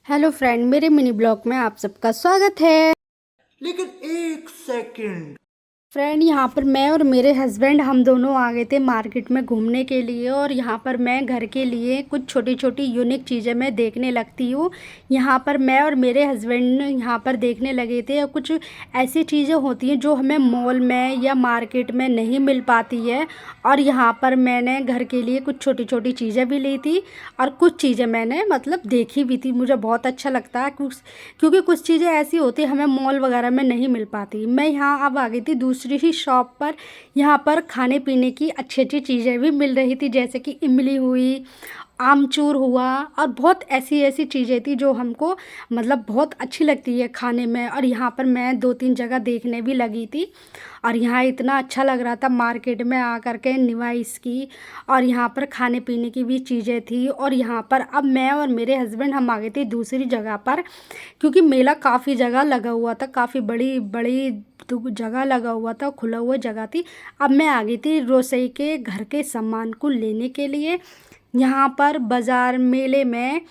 Hello friend, मेरे mini blog में आप सबका स्वागत है। लेकिन एक सेकंड फ्रेंड, यहाँ पर मैं और मेरे हस्बैंड हम दोनों आ गए थे मार्केट में घूमने के लिए। और यहाँ पर मैं घर के लिए कुछ छोटी छोटी यूनिक चीज़ें मैं देखने लगती हूँ। यहाँ पर मैं और मेरे हस्बैंड यहाँ पर देखने लगे थे। और कुछ ऐसी चीज़ें होती हैं जो हमें मॉल में या मार्केट में नहीं मिल पाती है। और यहाँ पर मैंने घर के लिए कुछ छोटी छोटी चीज़ें भी ली थी और कुछ चीज़ें मैंने मतलब देखी भी थी। मुझे बहुत अच्छा लगता है क्योंकि कुछ चीज़ें ऐसी होती हैं हमें मॉल वगैरह में नहीं मिल पाती। मैं यहाँ अब आ गई थी दूसरी ही शॉप पर। यहाँ पर खाने पीने की अच्छी अच्छी चीज़ें भी मिल रही थी, जैसे कि इमली हुई, आमचूर हुआ और बहुत ऐसी ऐसी चीज़ें थी जो हमको मतलब बहुत अच्छी लगती है खाने में। और यहाँ पर मैं 2-3 जगह देखने भी लगी थी। और यहाँ इतना अच्छा लग रहा था मार्केट में आकर के निवाइस की। और यहाँ पर खाने पीने की भी चीज़ें थी। और यहाँ पर अब मैं और मेरे हस्बैंड हम आ गए थे दूसरी जगह पर, क्योंकि मेला काफ़ी जगह लगा हुआ था, काफ़ी बड़ी बड़ी जगह लगा हुआ था, खुला हुआ जगह थी। अब मैं आ गई थी रसोई के घर के सामान को लेने के लिए। यहाँ पर बाज़ार मेले में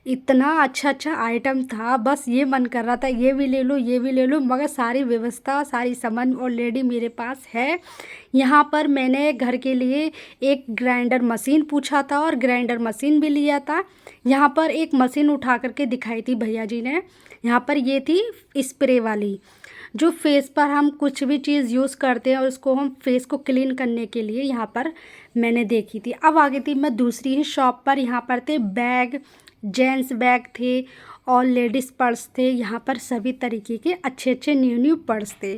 इतना अच्छा अच्छा आइटम था, बस ये मन कर रहा था ये भी ले लूँ ये भी ले लूँ, मगर सारी व्यवस्था सारी सामान ऑलरेडी मेरे पास है। यहाँ पर मैंने घर के लिए एक ग्राइंडर मशीन पूछा था और ग्राइंडर मशीन भी लिया था। यहाँ पर एक मशीन उठा करके दिखाई थी भैया जी ने। यहाँ पर ये थी स्प्रे वाली, जो फेस पर हम कुछ भी चीज़ यूज़ करते हैं और उसको हम फेस को क्लीन करने के लिए यहाँ पर मैंने देखी थी। अब आ गई थी मैं दूसरी ही शॉप पर। यहाँ पर थे बैग, जेंट्स बैग थे और लेडीज़ पर्स थे। यहाँ पर सभी तरीके के अच्छे अच्छे न्यू न्यू पर्स थे,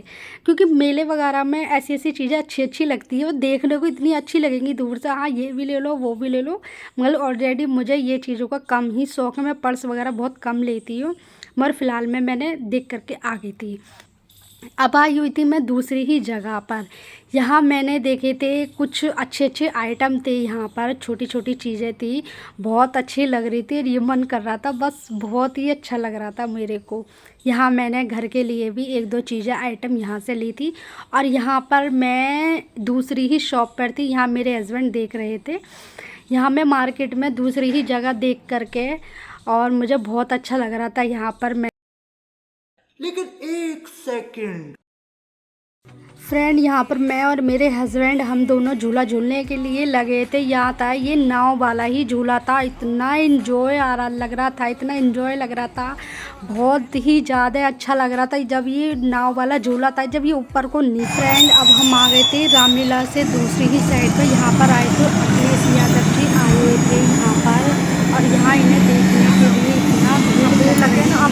क्योंकि मेले वगैरह में ऐसी ऐसी चीज़ें अच्छी अच्छी लगती है और देखने को इतनी अच्छी लगेंगी दूर से, हाँ ये भी ले लो वो भी ले लो। मगर ऑलरेडी मुझे ये चीज़ों का कम ही शौक़ है, मैं पर्स वगैरह बहुत कम लेती हूँ। मगर फ़िलहाल में मैंने देख करके आ गई थी। अब आई हुई थी मैं दूसरी ही जगह पर। यहाँ मैंने देखे थे कुछ अच्छे अच्छे आइटम थे, यहाँ पर छोटी छोटी चीज़ें थी, बहुत अच्छी लग रही थी और ये मन कर रहा था, बस बहुत ही अच्छा लग रहा था मेरे को। यहाँ मैंने घर के लिए भी 1-2 चीज़ें आइटम यहाँ से ली थी। और यहाँ पर मैं दूसरी ही शॉप पर थी, यहाँ मेरे हस्बैंड देख रहे थे। यहाँ मैं मार्केट में दूसरी ही जगह देख करके और मुझे बहुत अच्छा लग रहा था। यहाँ पर मैं लेकिन एक सेकंड फ्रेंड, यहाँ पर मैं और मेरे हस्बैंड हम दोनों झूला झूलने के लिए लगे थे। यहाँ था ये नाव वाला ही झूला था, इतना इन्जॉय आ रहा लग रहा था, इतना इन्जॉय लग रहा था, बहुत ही ज़्यादा अच्छा लग रहा था जब ये नाव वाला झूला था, जब ये ऊपर को नहीं। फ्रेंड, अब हम आ गए थे रामलीला से दूसरी ही साइड पर। यहाँ पर आए थे अखिलेश यादव जी आए हुए थे यहाँ पर। और यहाँ इन्हें देखने के लिए इतना भीड़ लगे ना,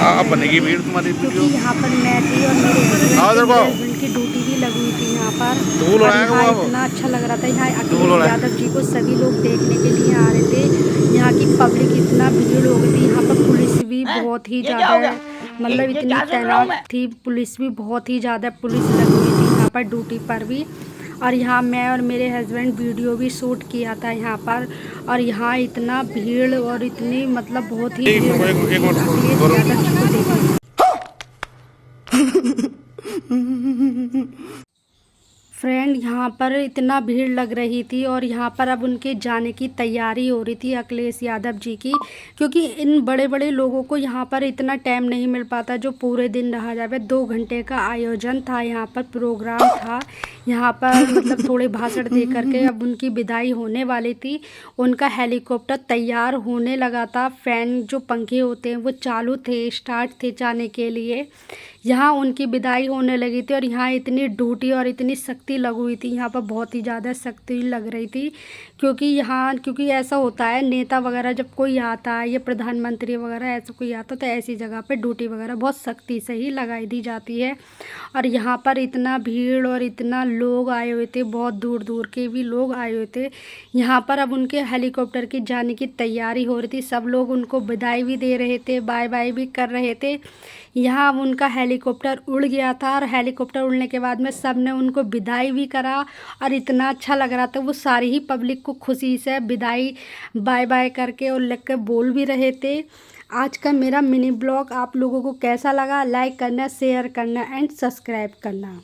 अब बनेगी भीड़ तुम्हारी क्योंकि वीडियो। यहाँ पर मैं थी और मेरे हस्बैंड की ड्यूटी भी लगी हुई थी यहाँ पर। धूल और उड़ाएगा यहाँ वो। इतना अच्छा लग रहा था, यहाँ अखिलेश यादव जी को सभी लोग देखने के लिए आ रहे थे। यहाँ की पब्लिक इतना भीड़ हो गई थी, यहाँ पर पुलिस भी बहुत ही ज़्यादा मतलब इतनी तैनात थी, पुलिस भी बहुत ही ज़्यादा पुलिस लगी हुई थी यहाँ पर ड्यूटी पर भी। और यहाँ मैं और मेरे हस्बैंड वीडियो भी शूट किया था यहाँ पर। और यहाँ इतना भीड़ और इतनी मतलब बहुत ही भीड़ अखिलेश यादव जी को देखने। फ्रेंड, यहाँ पर इतना भीड़ लग रही थी और यहाँ पर अब उनके जाने की तैयारी हो रही थी अखिलेश यादव जी की, क्योंकि इन बड़े बड़े लोगों को यहाँ पर इतना टाइम नहीं मिल पाता जो पूरे दिन रहा जाए। 2 घंटे का आयोजन था, यहाँ पर प्रोग्राम था, यहाँ पर मतलब थोड़े भाषण दे करके अब उनकी विदाई होने वाली थी। उनका हेलीकॉप्टर तैयार होने लगा था, फ़ैन जो पंखे होते हैं वो चालू थे, स्टार्ट थे जाने के लिए। यहाँ उनकी विदाई होने लगी थी और यहाँ इतनी ड्यूटी और इतनी सख्ती लगी हुई थी, यहाँ पर बहुत ही ज़्यादा सख्ती लग रही थी। क्योंकि ऐसा होता है, नेता वगैरह जब कोई आता है या प्रधानमंत्री वगैरह ऐसा कोई आता तो ऐसी जगह पे ड्यूटी वगैरह बहुत सख्ती से ही लगाई दी जाती है। और यहाँ पर इतना भीड़ और इतना लोग आए हुए थे, बहुत दूर दूर के भी लोग आए हुए थे। यहाँ पर अब उनके हेलीकॉप्टर की जाने की तैयारी हो रही थी, सब लोग उनको विदाई भी दे रहे थे, बाय बाय भी कर रहे थे। यहाँ अब उनका हेलीकॉप्टर उड़ गया था और हेलीकॉप्टर उड़ने के बाद में सब ने उनको विदाई भी करा। और इतना अच्छा लग रहा था, वो सारी ही पब्लिक को खुशी से विदाई बाय बाय करके और लिख के बोल भी रहे थे। आज का मेरा मिनी ब्लॉग आप लोगों को कैसा लगा? लाइक करना, शेयर करना एंड सब्सक्राइब करना।